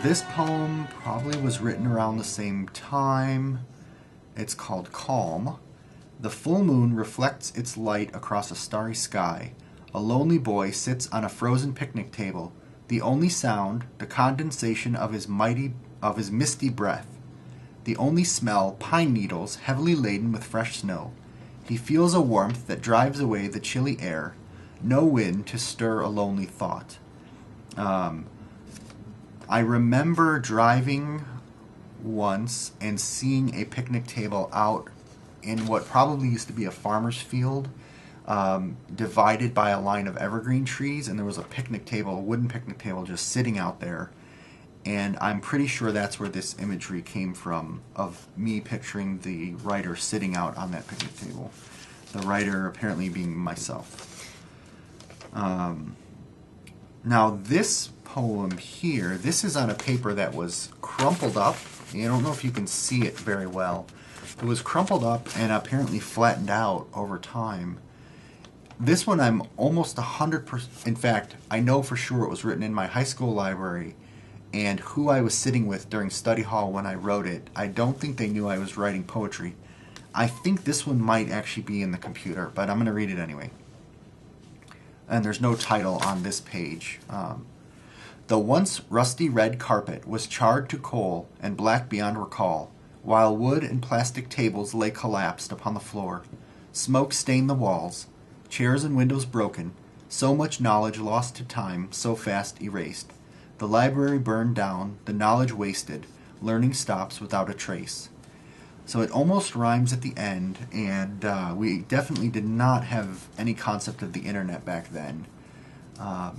This poem probably was written around the same time. It's called Calm. The full moon reflects its light across a starry sky. A lonely boy sits on a frozen picnic table. The only sound, the condensation of his misty breath. The only smell, pine needles heavily laden with fresh snow. He feels a warmth that drives away the chilly air. No wind to stir a lonely thought. I remember driving once and seeing a picnic table out in what probably used to be a farmer's field, divided by a line of evergreen trees, and there was a picnic table, a wooden picnic table, just sitting out there. And I'm pretty sure that's where this imagery came from, of me picturing the writer sitting out on that picnic table. The writer apparently being myself. Now this poem here, this is on a paper that was crumpled up. I don't know if you can see it very well. It was crumpled up and apparently flattened out over time. This one I'm almost 100%, in fact, I know for sure it was written in my high school library, and who I was sitting with during study hall when I wrote it, I don't think they knew I was writing poetry. I think this one might actually be in the computer, but I'm going to read it anyway. And there's no title on this page. The once rusty red carpet was charred to coal and black beyond recall, while wood and plastic tables lay collapsed upon the floor. Smoke stained the walls, chairs and windows broken, so much knowledge lost to time, so fast erased. The library burned down, the knowledge wasted, learning stops without a trace. So it almost rhymes at the end, and we definitely did not have any concept of the internet back then.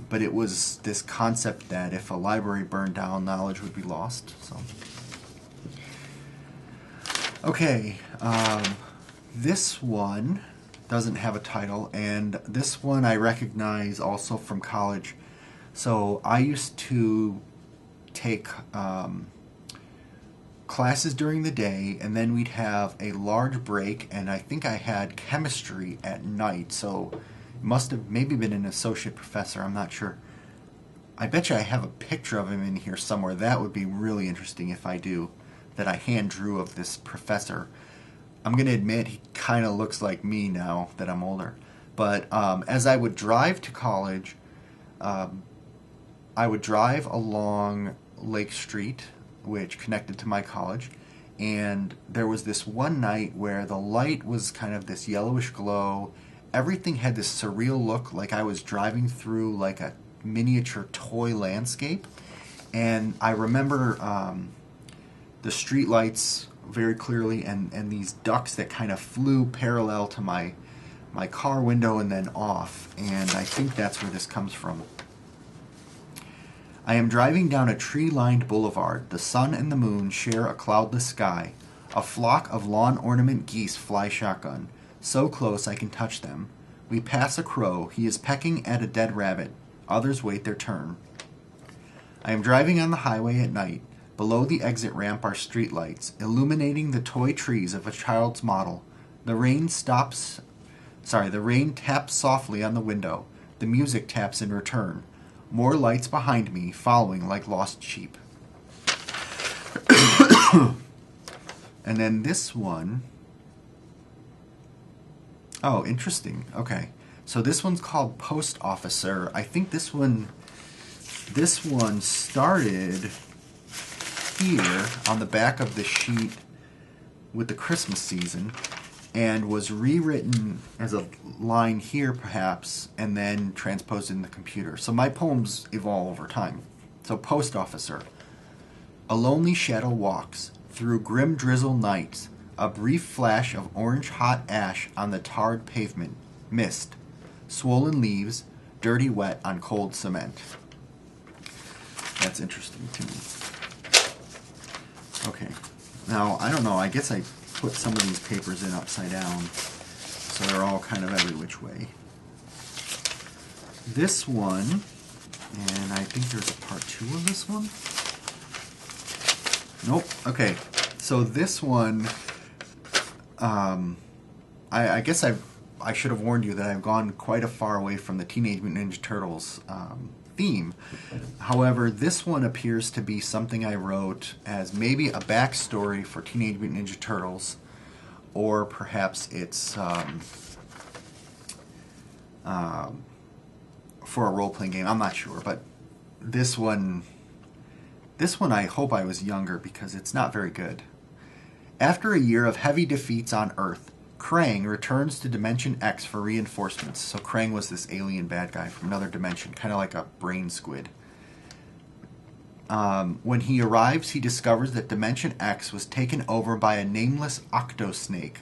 But it was this concept that if a library burned down, knowledge would be lost. So, okay, this one doesn't have a title, and this one I recognize also from college. So I used to take classes during the day, and then we'd have a large break, and I think I had chemistry at night, so it must have maybe been an associate professor, I'm not sure. I bet you I have a picture of him in here somewhere. That would be really interesting if I do, that I hand drew of this professor. I'm going to admit he kind of looks like me now that I'm older. But as I would drive to college, I would drive along Lake Street, which connected to my college, and there was this one night where the light was kind of this yellowish glow. Everything had this surreal look, like I was driving through like a miniature toy landscape. And I remember the street lights very clearly, and these ducks that kind of flew parallel to my car window and then off. And I think that's where this comes from. I am driving down a tree-lined boulevard. The sun and the moon share a cloudless sky. A flock of lawn ornament geese fly shotgun. So close I can touch them. We pass a crow. He is pecking at a dead rabbit. Others wait their turn. I am driving on the highway at night. Below the exit ramp are streetlights, illuminating the toy trees of a child's model. The rain taps softly on the window. The music taps in return. More lights behind me, following like lost sheep. And then this one. Oh, interesting. Okay. So this one's called Post Officer. I think this one started here on the back of the sheet with the Christmas season, and was rewritten as a line here, perhaps, and then transposed in the computer. So my poems evolve over time. So Post Officer. A lonely shadow walks through grim drizzle nights, a brief flash of orange-hot ash on the tarred pavement, mist, swollen leaves, dirty wet on cold cement. That's interesting to me. Okay. Now, I don't know, I guess I put some of these papers in upside down, so they're all kind of every which way. This one, and I think there's a part 2 of this one. Nope. Okay. So this one, I guess I should have warned you that I've gone quite a far away from the Teenage Mutant Ninja Turtles theme. However, this one appears to be something I wrote as maybe a backstory for Teenage Mutant Ninja Turtles, or perhaps it's for a role-playing game. I'm not sure, but this one I hope I was younger because it's not very good. After a year of heavy defeats on Earth, Krang returns to Dimension X for reinforcements. So Krang was this alien bad guy from another dimension, kind of like a brain squid. When he arrives, he discovers that Dimension X was taken over by a nameless Octosnake.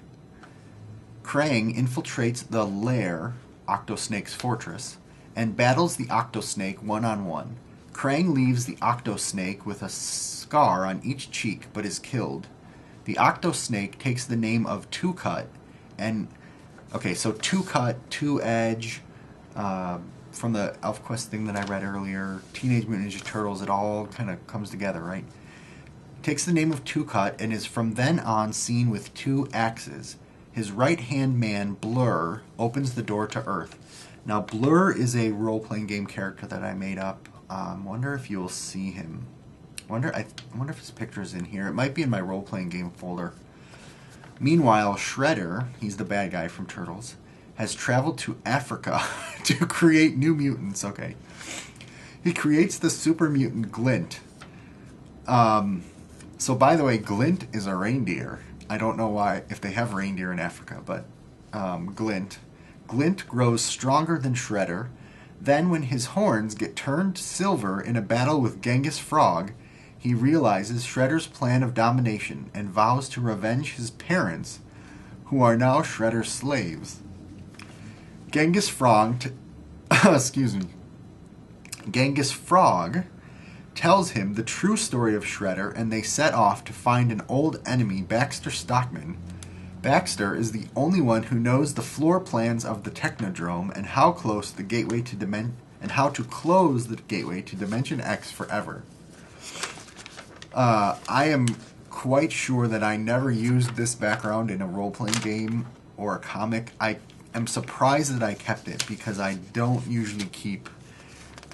Krang infiltrates the lair, Octosnake's fortress, and battles the Octosnake one-on-one. Krang leaves the Octosnake with a scar on each cheek, but is killed. The Octosnake takes the name of Two-Cut, and okay, so Two-Cut, Two-Edge, from the ElfQuest thing that I read earlier, Teenage Mutant Ninja Turtles, it all kind of comes together, right? Takes the name of Two-Cut and is from then on seen with two axes. His right-hand man, Blur, opens the door to Earth. Now, Blur is a role-playing game character that I made up. Wonder if you'll see him. I wonder if his picture is in here. It might be in my role-playing game folder. Meanwhile, Shredder, he's the bad guy from Turtles, has traveled to Africa to create new mutants. Okay. He creates the super mutant Glint. So, by the way, Glint is a reindeer. I don't know why, if they have reindeer in Africa, but Glint. Glint grows stronger than Shredder. Then, when his horns get turned silver in a battle with Genghis Frog, he realizes Shredder's plan of domination and vows to revenge his parents, who are now Shredder's slaves. Genghis Frog, Genghis Frog tells him the true story of Shredder, and they set off to find an old enemy, Baxter Stockman. Baxter is the only one who knows the floor plans of the Technodrome and how to close the gateway to Dimension X forever. I am quite sure that I never used this background in a role-playing game or a comic. I am surprised that I kept it because I don't usually keep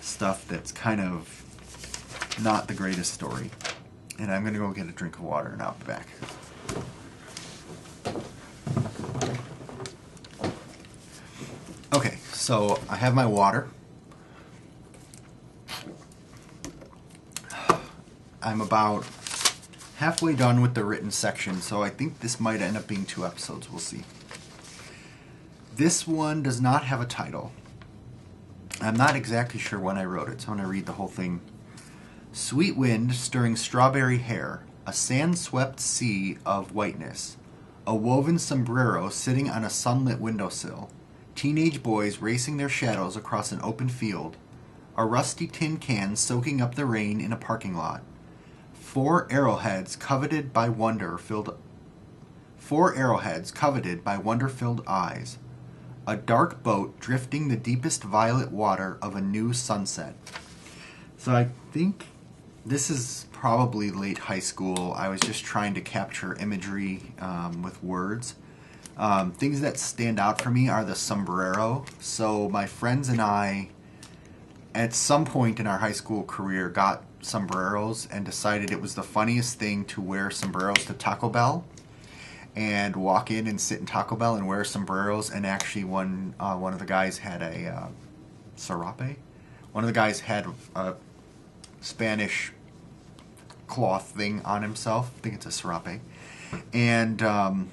stuff that's kind of not the greatest story. And I'm going to go get a drink of water and I'll be back. Okay, so I have my water. I'm about halfway done with the written section, so I think this might end up being 2 episodes. We'll see. This one does not have a title. I'm not exactly sure when I wrote it, so I'm going to read the whole thing. Sweet wind stirring strawberry hair, a sand-swept sea of whiteness, a woven sombrero sitting on a sunlit windowsill, teenage boys racing their shadows across an open field, a rusty tin can soaking up the rain in a parking lot, 4 arrowheads coveted by wonder-filled eyes, a dark boat drifting the deepest violet water of a new sunset. So I think this is probably late high school. I was just trying to capture imagery with words. Things that stand out for me are the sombrero. So my friends and I, at some point in our high school career, got sombreros and decided it was the funniest thing to wear sombreros to Taco Bell and walk in and sit in Taco Bell and wear sombreros. And actually one of the guys had a serape. One of the guys had a Spanish cloth thing on himself. I think it's a serape. And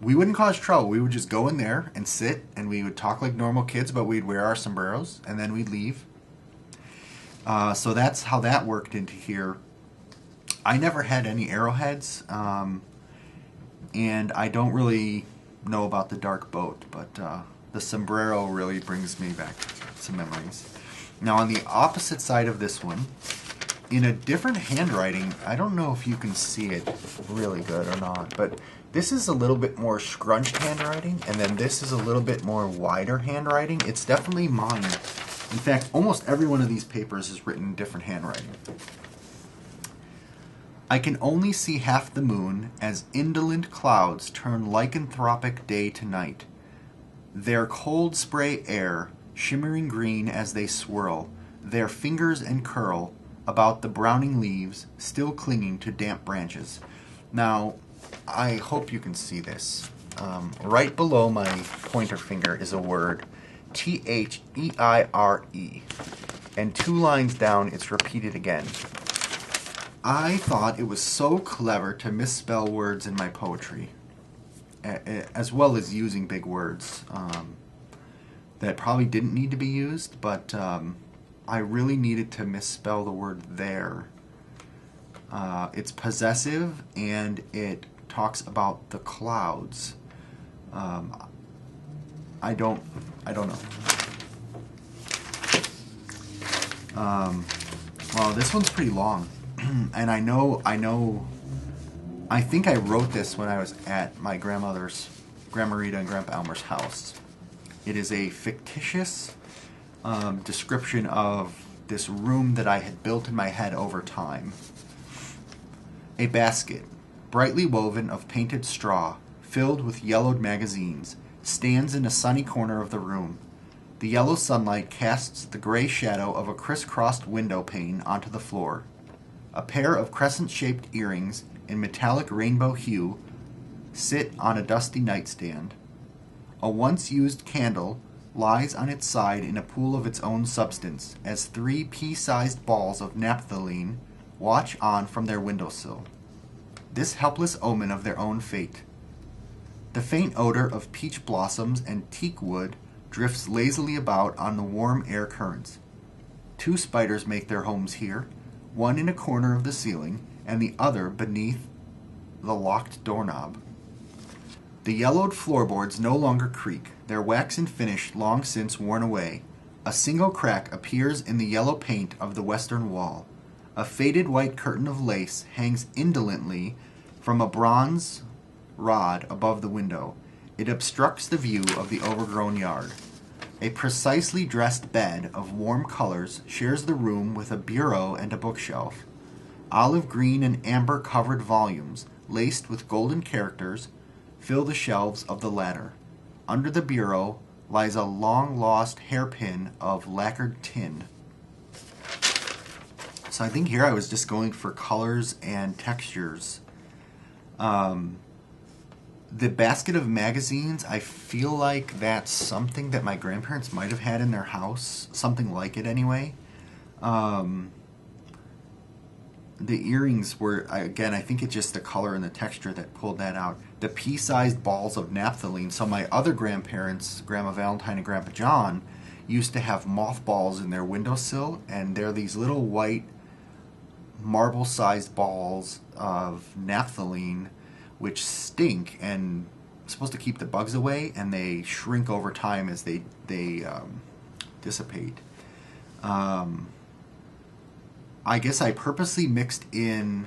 we wouldn't cause trouble. We would just go in there and sit, and we would talk like normal kids, but we'd wear our sombreros, and then we'd leave. So that's how that worked into here. I never had any arrowheads, and I don't really know about the dark boat, but the sombrero really brings me back some memories. Now, on the opposite side of this one, in a different handwriting, I don't know if you can see it really good or not, but this is a little bit more scrunched handwriting, and then this is a little bit more wider handwriting. It's definitely mine. In fact, almost every one of these papers is written in different handwriting. I can only see half the moon as indolent clouds turn lycanthropic day to night. Their cold spray air, shimmering green as they swirl, their fingers and curl about the browning leaves still clinging to damp branches. Now, I hope you can see this. Right below my pointer finger is a word, T-H-E-I-R-E. And 2 lines down, it's repeated again. I thought it was so clever to misspell words in my poetry, as well as using big words that probably didn't need to be used, but I really needed to misspell the word there. It's possessive, and it talks about the clouds. I don't know. Well, this one's pretty long, and I think I wrote this when I was at my grandmother's, Grandma Rita and Grandpa Elmer's house. It is a fictitious description of this room that I had built in my head over time. A basket, brightly woven of painted straw, filled with yellowed magazines, stands in a sunny corner of the room. The yellow sunlight casts the gray shadow of a crisscrossed window pane onto the floor. A pair of crescent-shaped earrings in metallic rainbow hue sit on a dusty nightstand. A once-used candle lies on its side in a pool of its own substance as 3 pea-sized balls of naphthalene watch on from their windowsill. This helpless omen of their own fate. The faint odor of peach blossoms and teak wood drifts lazily about on the warm air currents. 2 spiders make their homes here, one in a corner of the ceiling and the other beneath the locked doorknob. The yellowed floorboards no longer creak, their waxen finish long since worn away. A single crack appears in the yellow paint of the western wall. A faded white curtain of lace hangs indolently from a bronze rod above the window. It obstructs the view of the overgrown yard. A precisely dressed bed of warm colors shares the room with a bureau and a bookshelf. Olive green and amber covered volumes, laced with golden characters, fill the shelves of the latter. Under the bureau lies a long-lost hairpin of lacquered tin. So I think here I was just going for colors and textures. The basket of magazines, I feel like that's something that my grandparents might have had in their house. Something like it anyway. The earrings were, again, I think it's just the color and the texture that pulled that out. The pea-sized balls of naphthalene. So my other grandparents, Grandma Valentine and Grandpa John, used to have mothballs in their windowsill, and they're these little white marble-sized balls of naphthalene which stink and supposed to keep the bugs away, and they shrink over time as they dissipate. I guess I purposely mixed in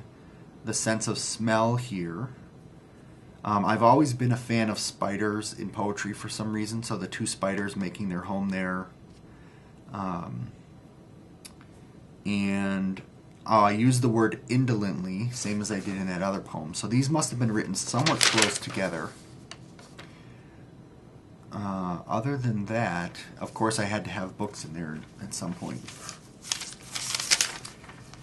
the sense of smell here. I've always been a fan of spiders in poetry for some reason, so the 2 spiders making their home there. And I used the word indolently, same as I did in that other poem. So these must have been written somewhat close together. Other than that, of course I had to have books in there at some point.